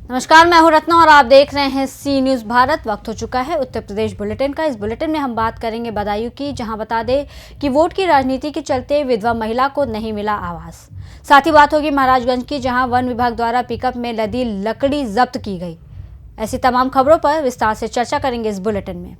नमस्कार, मैं हूं रत्ना और आप देख रहे हैं सी न्यूज़ भारत। वक्त हो चुका है उत्तर प्रदेश बुलेटिन का। इस बुलेटिन में हम बात करेंगे बदायूं की, जहां बता दें कि वोट की राजनीति के चलते विधवा महिला को नहीं मिला आवास। साथ ही बात होगी महाराजगंज की, जहां वन विभाग द्वारा पिकअप में लदी लकड़ी जब्त की गई। ऐसी तमाम खबरों पर विस्तार से चर्चा करेंगे इस बुलेटिन में।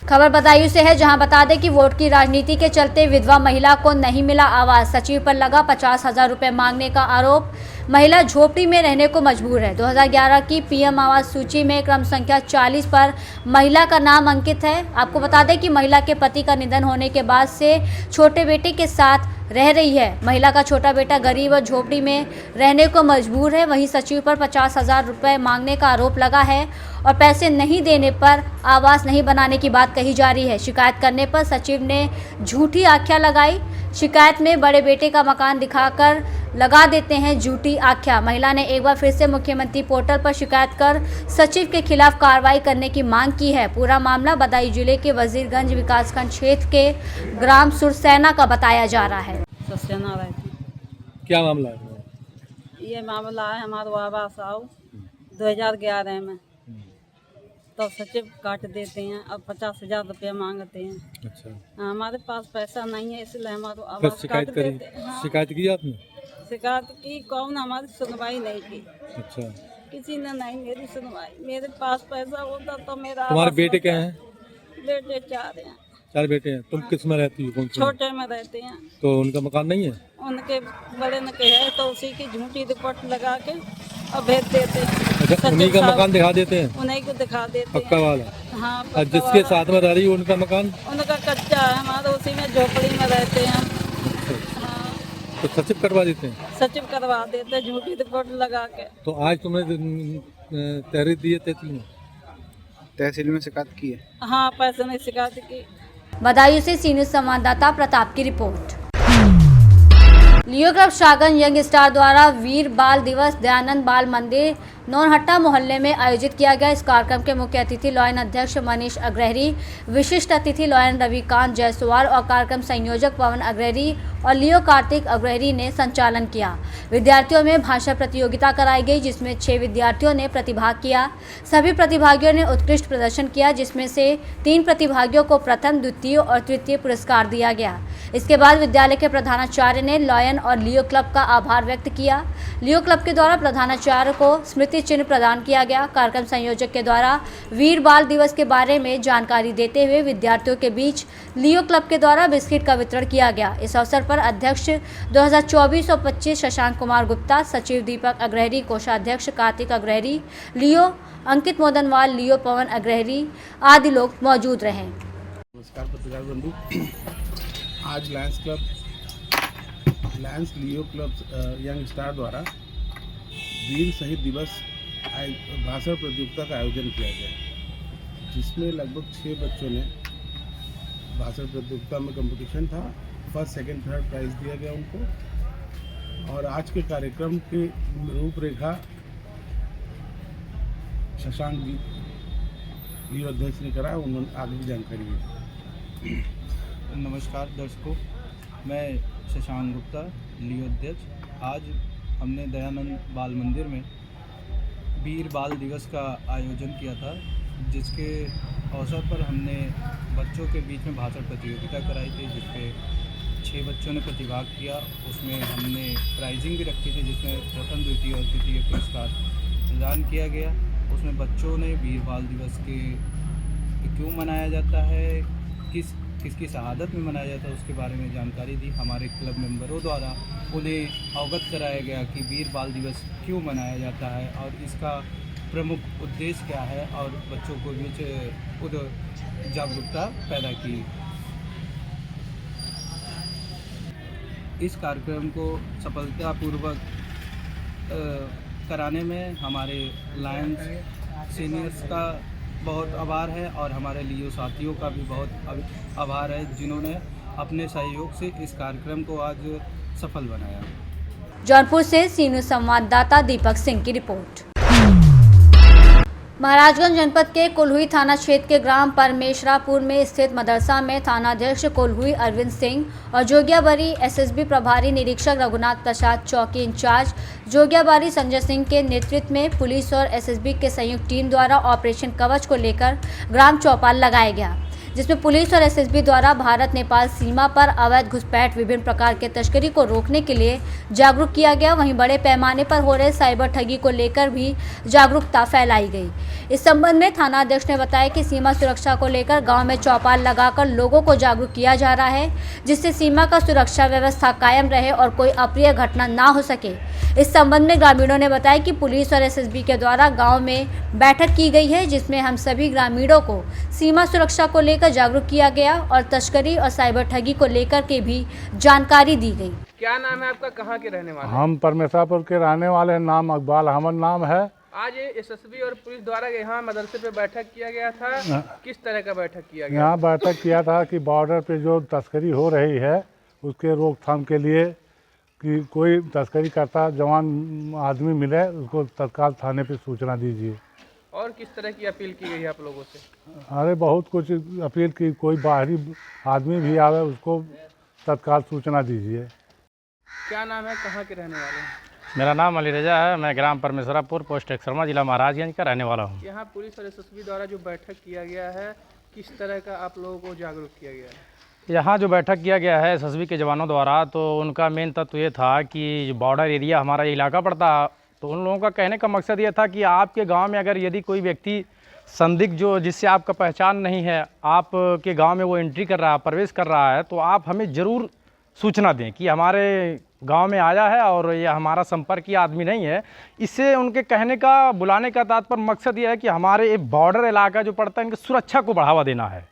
खबर बदायूं से है, जहां बता दें कि वोट की राजनीति के चलते विधवा महिला को नहीं मिला आवास। सचिव पर लगा 50,000 रुपये मांगने का आरोप। महिला झोपड़ी में रहने को मजबूर है। 2011 की पीएम आवास सूची में क्रम संख्या 40 पर महिला का नाम अंकित है। आपको बता दें कि महिला के पति का निधन होने के बाद से छोटे बेटे के साथ रह रही है। महिला का छोटा बेटा गरीब और झोपड़ी में रहने को मजबूर है। वहीं सचिव पर 50,000 रुपये मांगने का आरोप लगा है और पैसे नहीं देने पर आवास नहीं बनाने की बात कही जा रही है। शिकायत करने पर सचिव ने झूठी आख्या लगाई। शिकायत में बड़े बेटे का मकान दिखाकर लगा देते हैं झूठी आख्या। महिला ने एक बार फिर से मुख्यमंत्री पोर्टल पर शिकायत कर सचिव के खिलाफ कार्रवाई करने की मांग की है। पूरा मामला बदायूं जिले के वजीरगंज विकासखंड क्षेत्र के ग्राम सुरसैना का बताया जा रहा है। क्या मामला है? ये मामला है हमारे आवास आओ 2011 में, तो सचिव काट देते हैं और 50,000 रुपये मांगते हैं। अच्छा, हमारे पास पैसा नहीं है, इसलिए हमारे आवास शिकायत काट करी? देते हैं। हाँ, शिकायत की आपने? शिकायत की, कौन हमारी सुनवाई नहीं की। अच्छा, किसी ने नहीं मेरी सुनवाई। मेरे पास पैसा होता तो मेरा तुम्हारे आवास बेटे बनता। क्या हैं? बेटे 4 हैं। 4 बेटे हैं। तुम किस में रहती हो? कौन से? छोटे में रहते हैं। तो उनका मकान नहीं है? उनके बड़े ने के है, तो उसी की झूठी रिपोर्ट लगा के और भेज देते हैं। अच्छा, उन्हीं का मकान दिखा देते हैं? उन्हीं को दिखा देते पक्का हैं। वाला? हाँ, और जिसके साथ में रह रही है उनका मकान? उनका कच्चा है, हमारे उसी में झोपड़ी में रहते हैं। हाँ, तो सचिव करवा देते हैं? सचिव करवा देते, झूठी रिपोर्ट लगा के। तो आज तुमने तहरीर दी है तहसील में शिकायत की है? हाँ, पैसे नहीं शिकायत की। बदायूं से सी न्यूज़ संवाददाता प्रताप की रिपोर्ट। लियो क्लब शागन यंग स्टार द्वारा वीर बाल दिवस दयानंद बाल मंदिर नौरहट्टा मोहल्ले में आयोजित किया गया। इस कार्यक्रम के मुख्य अतिथि लॉयन अध्यक्ष मनीष अग्रहरी, विशिष्ट अतिथि लॉयन रविकांत जायसवाल और कार्यक्रम संयोजक पवन अग्रहरी और लियो कार्तिक अग्रहरी ने संचालन किया। विद्यार्थियों में भाषा प्रतियोगिता कराई गई, जिसमें 6 विद्यार्थियों ने प्रतिभाग किया। सभी प्रतिभागियों ने उत्कृष्ट प्रदर्शन किया, जिसमें से 3 प्रतिभागियों को प्रथम, द्वितीय और तृतीय पुरस्कार दिया गया। इसके बाद विद्यालय के प्रधानाचार्य ने लॉयन और लियो क्लब का आभार व्यक्त किया। लियो क्लब के द्वारा प्रधानाचार्य को स्मृति चिन्ह प्रदान किया गया। कार्यक्रम संयोजक के द्वारा वीर बाल दिवस के बारे में जानकारी देते हुए विद्यार्थियों के बीच लियो क्लब के द्वारा बिस्किट का वितरण किया गया। इस अवसर पर अध्यक्ष 2024 और 25 शशांक कुमार गुप्ता, सचिव दीपक अग्रहरी, कोषाध्यक्ष कार्तिक अग्रहरी, लियो अंकित मोदनवाल, लियो पवन अग्रहरी आदि लोग मौजूद रहे। नमस्कार पत्रकार बंधु। आज लायंस लियो क्लब यंग स्टार द्वारा वीर शहीद दिवस भाषण प्रतियोगिता का आयोजन किया गया, जिसमें लगभग 6 बच्चों ने भाषण प्रतियोगिता में कंपटीशन था। फर्स्ट, सेकंड, थर्ड प्राइज दिया गया उनको। और आज के कार्यक्रम की रूपरेखा शशांक जी लियो अध्यक्ष ने करा, उन्होंने आगे की जानकारी दी। नमस्कार दर्शकों, मैं शशांक गुप्ता, लियो अध्यक्ष। आज हमने दयानंद बाल मंदिर में वीर बाल दिवस का आयोजन किया था, जिसके अवसर पर हमने बच्चों के बीच में भाषण प्रतियोगिता कराई थी, जिसपे 6 बच्चों ने प्रतिभाग किया। उसमें हमने प्राइजिंग भी रखी थी, जिसमें प्रथम, द्वितीय और तृतीय पुरस्कार प्रदान किया गया। उसमें बच्चों ने वीर बाल दिवस के क्यों मनाया जाता है, किसकी शहादत में मनाया जाता है, उसके बारे में जानकारी दी। हमारे क्लब मेंबरों द्वारा उन्हें अवगत कराया गया कि वीर बाल दिवस क्यों मनाया जाता है और इसका प्रमुख उद्देश्य क्या है, और बच्चों को बीच जागरूकता पैदा की। इस कार्यक्रम को सफलतापूर्वक कराने में हमारे लायंस सीनियर्स का बहुत आभार है और हमारे लियो साथियों का भी बहुत आभार है, जिन्होंने अपने सहयोग से इस कार्यक्रम को आज सफल बनाया। जौनपुर से सी न्यूज़ संवाददाता दीपक सिंह की रिपोर्ट। महाराजगंज जनपद के कोल्हुई थाना क्षेत्र के ग्राम परमेश्वरापुर में स्थित मदरसा में थानाध्यक्ष कोल्हुई अरविंद सिंह और जोगियाबारी एसएसबी प्रभारी निरीक्षक रघुनाथ प्रसाद चौकी इंचार्ज जोगियाबारी संजय सिंह के नेतृत्व में पुलिस और एसएसबी के संयुक्त टीम द्वारा ऑपरेशन कवच को लेकर ग्राम चौपाल लगाया गया, जिसमें पुलिस और एसएसबी द्वारा भारत नेपाल सीमा पर अवैध घुसपैठ, विभिन्न प्रकार के तस्करी को रोकने के लिए जागरूक किया गया। वहीं बड़े पैमाने पर हो रहे साइबर ठगी को लेकर भी जागरूकता फैलाई गई। इस संबंध में थानाध्यक्ष ने बताया कि सीमा सुरक्षा को लेकर गांव में चौपाल लगाकर लोगों को जागरूक किया जा रहा है, जिससे सीमा का सुरक्षा व्यवस्था कायम रहे और कोई अप्रिय घटना ना हो सके। इस संबंध में ग्रामीणों ने बताया कि पुलिस और एसएसबी के द्वारा गाँव में बैठक की गई है, जिसमें हम सभी ग्रामीणों को सीमा सुरक्षा को लेकर जागरूक किया गया और तस्करी और साइबर ठगी को लेकर के भी जानकारी दी गई। क्या नाम है आपका, कहाँ के रहने वाले? हम परमेश्वरपुर के रहने वाले हैं। नाम अकबाल अहमद नाम है। आज एसएसबी और पुलिस द्वारा यहाँ मदरसे पे बैठक किया गया था, किस तरह का बैठक किया गया? यहाँ बैठक किया था कि बॉर्डर पे जो तस्करी हो रही है उसके रोकथाम के लिए कि कोई तस्करी करता जवान आदमी मिले उसको तत्काल थाने पे सूचना दीजिए। और किस तरह की अपील की गई है आप लोगों से? अरे बहुत कुछ अपील की, कोई बाहरी आदमी भी आवे उसको तत्काल सूचना दीजिए। क्या नाम है, कहाँ के रहने वाले हैं? मेरा नाम अली रजा है। मैं ग्राम परमेश्वरापुर पोस्ट एक्सरमा जिला महाराजगंज का रहने वाला हूँ। यहाँ पुलिस और एसएसबी द्वारा जो बैठक किया गया है, किस तरह का आप लोगों को जागरूक किया गया है? यहाँ जो बैठक किया गया है एसएसबी के जवानों द्वारा, तो उनका मेन तत्व ये था कि बॉर्डर एरिया हमारा इलाका पड़ता, तो उन लोगों का कहने का मकसद ये था कि आपके गांव में अगर यदि कोई व्यक्ति संदिग्ध जो जिससे आपका पहचान नहीं है, आपके गांव में वो एंट्री कर रहा है, प्रवेश कर रहा है, तो आप हमें ज़रूर सूचना दें कि हमारे गांव में आया है और ये हमारा संपर्कीय आदमी नहीं है। इससे उनके कहने का, बुलाने का तात्पर्य मकसद ये है कि हमारे ये बॉर्डर इलाका जो पड़ता है इनकी सुरक्षा को बढ़ावा देना है।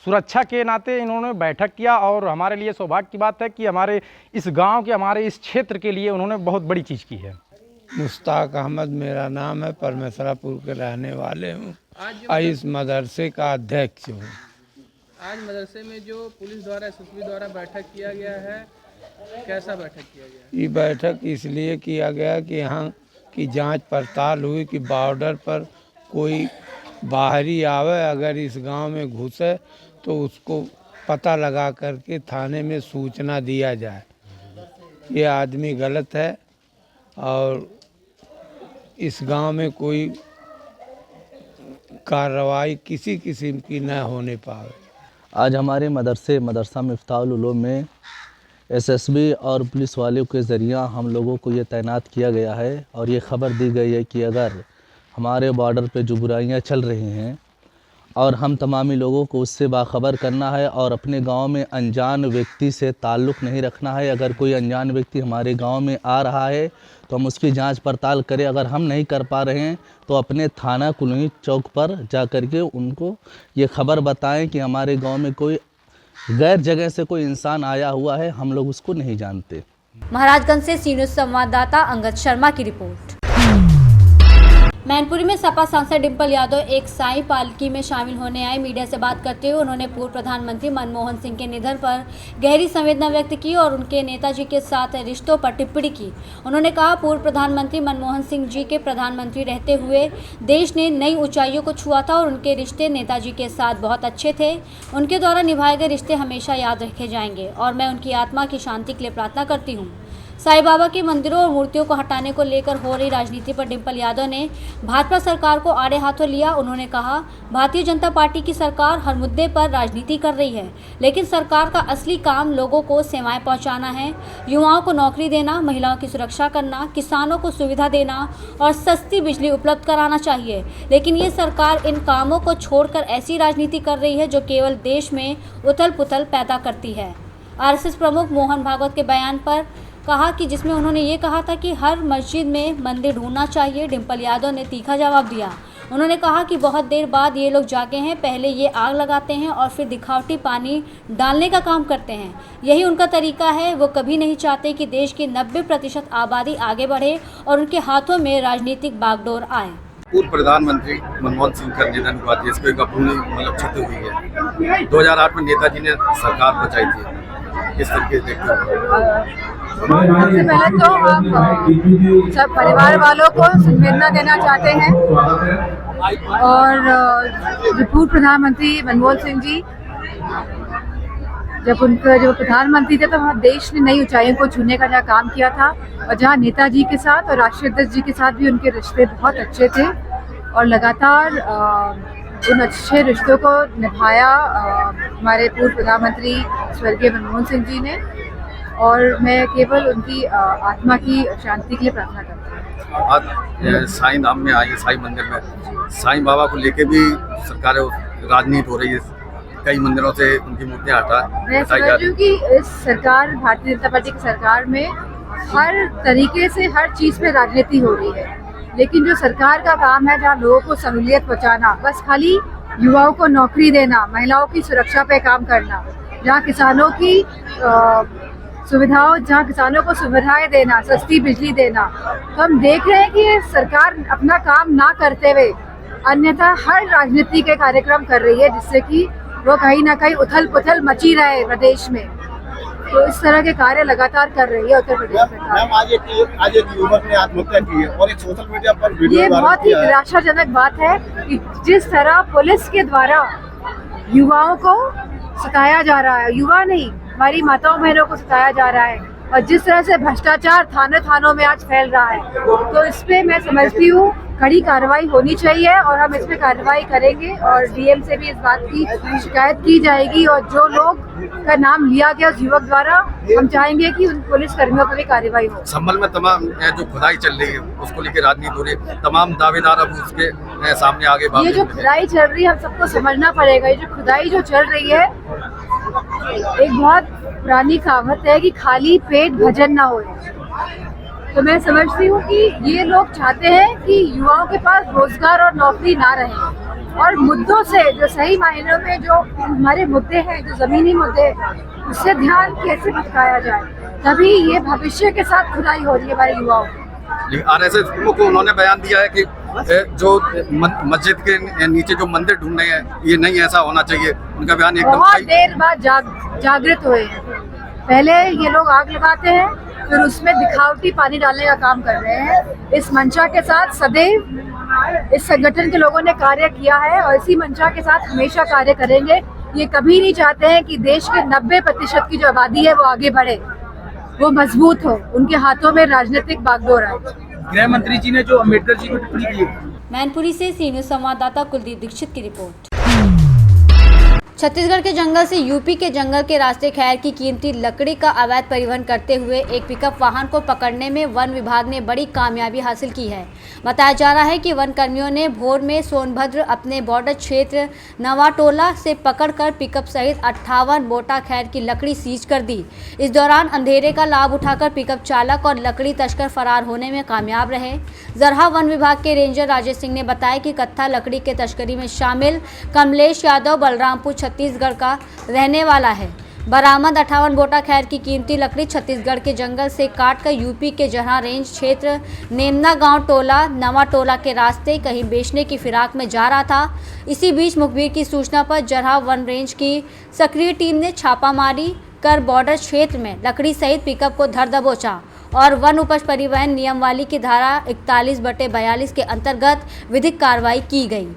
सुरक्षा के नाते इन्होंने बैठक किया और हमारे लिए सौभाग्य की बात है कि हमारे इस गांव के, हमारे इस क्षेत्र के लिए उन्होंने बहुत बड़ी चीज़ की है। मुश्ताक अहमद मेरा नाम है, परमेश्वरापुर के रहने वाले हूँ, इस मदरसे का अध्यक्ष हूँ। आज मदरसे में जो पुलिस द्वारा एसएसबी द्वारा बैठक किया गया है, कैसा बैठक किया गया? ये बैठक इसलिए किया गया कि यहाँ की जांच पड़ताल हुई कि बॉर्डर पर कोई बाहरी आवे, अगर इस गांव में घुसे तो उसको पता लगा करके थाने में सूचना दिया जाए। ये आदमी गलत है और इस गांव में कोई कार्रवाई किसी किस्म की न होने पावे। आज हमारे मदरसा मिफ्ताहुल उलूम में एसएसबी और पुलिस वालों के ज़रिया हम लोगों को ये तैनात किया गया है और ये ख़बर दी गई है कि अगर हमारे बॉर्डर पे जो बुराइयां चल रही हैं और हम तमामी लोगों को उससे बाखबर करना है और अपने गांव में अनजान व्यक्ति से ताल्लुक़ नहीं रखना है। अगर कोई अनजान व्यक्ति हमारे गांव में आ रहा है तो हम उसकी जांच पड़ताल करें। अगर हम नहीं कर पा रहे हैं तो अपने थाना कोल्हुई चौक पर जा कर के उनको ये खबर बताएं कि हमारे गांव में कोई गैर जगह से कोई इंसान आया हुआ है, हम लोग उसको नहीं जानते। महाराजगंज से सी न्यूज़ संवाददाता अंगद शर्मा की रिपोर्ट। मैनपुरी में सपा सांसद डिंपल यादव एक साईं पालकी में शामिल होने आए। मीडिया से बात करते हुए उन्होंने पूर्व प्रधानमंत्री मनमोहन सिंह के निधन पर गहरी संवेदना व्यक्त की और उनके नेताजी के साथ रिश्तों पर टिप्पणी की। उन्होंने कहा, पूर्व प्रधानमंत्री मनमोहन सिंह जी के प्रधानमंत्री रहते हुए देश ने नई ऊंचाइयों को छुआ था और उनके रिश्ते नेताजी के साथ बहुत अच्छे थे। उनके द्वारा निभाए गए रिश्ते हमेशा याद रखे जाएंगे और मैं उनकी आत्मा की शांति के लिए प्रार्थना करती हूँ। साईं बाबा के मंदिरों और मूर्तियों को हटाने को लेकर हो रही राजनीति पर डिंपल यादव ने भाजपा सरकार को आड़े हाथों लिया। उन्होंने कहा, भारतीय जनता पार्टी की सरकार हर मुद्दे पर राजनीति कर रही है, लेकिन सरकार का असली काम लोगों को सेवाएं पहुंचाना है। युवाओं को नौकरी देना, महिलाओं की सुरक्षा करना, किसानों को सुविधा देना और सस्ती बिजली उपलब्ध कराना चाहिए। लेकिन ये सरकार इन कामों को छोड़कर ऐसी राजनीति कर रही है जो केवल देश में उथल पुथल पैदा करती है। आरएसएस प्रमुख मोहन भागवत के बयान पर कहा कि जिसमें उन्होंने ये कहा था कि हर मस्जिद में मंदिर ढूंढना चाहिए। डिंपल यादव ने तीखा जवाब दिया। उन्होंने कहा कि बहुत देर बाद ये लोग जागे हैं, पहले ये आग लगाते हैं और फिर दिखावटी पानी डालने का काम करते हैं। यही उनका तरीका है। वो कभी नहीं चाहते कि देश की 90% आबादी आगे बढ़े और उनके हाथों में राजनीतिक बागडोर आए। पूर्व प्रधानमंत्री मनमोहन सिंह का निधन हुआ, देश को एक अपूर्णीय क्षति हुई है। 2008 में नेताजी ने सरकार बचाई थी, किस तरीके से देखते हैं? सबसे पहले तो हम सब परिवार वालों को संवेदना देना चाहते हैं और जो पूर्व प्रधानमंत्री मनमोहन सिंह जी जब प्रधानमंत्री थे तो हमारे देश ने नई ऊंचाइयों को छूने का जहाँ काम किया था और जहाँ नेताजी के साथ और राष्ट्रीय अध्यक्ष जी के साथ भी उनके रिश्ते बहुत अच्छे थे और लगातार उन अच्छे रिश्तों को निभाया हमारे पूर्व प्रधानमंत्री स्वर्गीय मनमोहन सिंह जी ने और मैं केवल उनकी आत्मा की शांति के लिए प्रार्थना करती हूँ। आज साईं धाम में आई, साईं मंदिर में साईं बाबा को लेके भी सरकार राजनीति हो रही है, कई मंदिरों से उनकी मूर्तियां मैं समझ रही हूँ कि इस सरकार भारतीय जनता पार्टी की सरकार में हर तरीके से हर चीज़ पे राजनीति हो रही है, लेकिन जो सरकार का काम है जहाँ लोगों को सहूलियत पहुँचाना, बस खाली युवाओं को नौकरी देना, महिलाओं की सुरक्षा पे काम करना, जहाँ किसानों की जहाँ किसानों को सुविधाएं देना, सस्ती बिजली देना, तो हम देख रहे हैं कि सरकार अपना काम ना करते हुए अन्यथा हर राजनीति के कार्यक्रम कर रही है जिससे कि वो कहीं ना कहीं उथल पुथल मची रहे प्रदेश में। तो इस तरह के कार्य लगातार कर रही है उत्तर प्रदेश सरकार। आज एक युवक ने आत्महत्या की है और एक सोशल मीडिया पर वीडियो ये बहुत ही निराशाजनक बात है कि जिस तरह पुलिस के द्वारा युवाओं को सताया जा रहा है, युवा नहीं हमारी माताओं बहनों को सताया जा रहा है और जिस तरह से भ्रष्टाचार थानों में आज फैल रहा है, तो इस पे मैं समझती हूँ कड़ी कार्रवाई होनी चाहिए और हम इस पे कार्रवाई करेंगे और डीएम से भी इस बात की शिकायत की जाएगी और जो लोग का नाम लिया गया उस युवक द्वारा हम चाहेंगे कि उन पुलिस कर्मियों पर भी कार्रवाई हो। संभल में तमाम जो खुदाई चल रही है उसको लेकर राजनीति हो रही है, तमाम दावेदार अब उसके सामने आगे ये जो खुदाई चल रही है हम सबको समझना पड़ेगा। ये जो खुदाई जो चल रही है एक बहुत पुरानी कहावत है कि खाली पेट भजन ना हो, तो मैं समझती हूँ कि ये लोग चाहते हैं कि युवाओं के पास रोजगार और नौकरी ना रहे और मुद्दों से जो सही मायनों में जो हमारे मुद्दे हैं, जो जमीनी मुद्दे, उससे ध्यान कैसे भटकाया जाए, तभी ये भविष्य के साथ खुदाई हो रही है हमारे युवाओं की। आरएसएस को उन्होंने बयान दिया है कि जो मस्जिद के नीचे जो मंदिर ढूंढ रहे हैं ये नहीं ऐसा होना चाहिए, उनका बयान एकदम बहुत देर बाद जागृत हुए हैं। पहले ये लोग आग लगाते हैं फिर उसमें दिखावटी पानी डालने का काम कर रहे हैं। इस मंशा के साथ सदैव इस संगठन के लोगों ने कार्य किया है और इसी मंशा के साथ हमेशा कार्य करेंगे। ये कभी नहीं चाहते हैं कि देश के 90% की जो आबादी है वो आगे बढ़े, वो मजबूत हो, उनके हाथों में राजनीतिक बागडोर आए। गृह मंत्री जी ने जो अम्बेडकर जी को टिप्पणी की। मैनपुरी से सी न्यूज संवाददाता कुलदीप दीक्षित की रिपोर्ट। छत्तीसगढ़ के जंगल से यूपी के जंगल के रास्ते खैर की कीमती लकड़ी का अवैध परिवहन करते हुए एक पिकअप वाहन को पकड़ने में वन विभाग ने बड़ी कामयाबी हासिल की है। बताया जा रहा है कि वन कर्मियों ने भोर में सोनभद्र अपने बॉर्डर क्षेत्र नवाटोला से पकड़कर पिकअप सहित 58 बोटा खैर की लकड़ी सीज कर दी। इस दौरान अंधेरे का लाभ उठाकर पिकअप चालक और लकड़ी तस्कर फरार होने में कामयाब रहे। जरहा वन विभाग के रेंजर राजेश सिंह ने बताया कि कत्था लकड़ी के तस्करी में शामिल कमलेश यादव बलरामपुर छत्तीसगढ़ का रहने वाला है। बरामद 58 बोटा खैर की कीमती लकड़ी छत्तीसगढ़ के जंगल से काटकर यूपी के जरहा रेंज क्षेत्र नेमना गांव टोला नवा टोला के रास्ते कहीं बेचने की फिराक में जा रहा था। इसी बीच मुखबिर की सूचना पर जरहा वन रेंज की सक्रिय टीम ने छापामारी कर बॉर्डर क्षेत्र में लकड़ी सहित पिकअप को धर दबोचा और वन उपज परिवहन नियमावली की धारा 41/42 के अंतर्गत विधिक कार्रवाई की गई।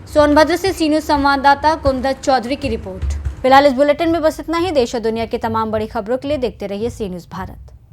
सोनभद्र से सी न्यूज संवाददाता कुंदन चौधरी की रिपोर्ट। फिलहाल इस बुलेटिन में बस इतना ही। देश और दुनिया की तमाम बड़ी खबरों के लिए देखते रहिए सी न्यूज भारत।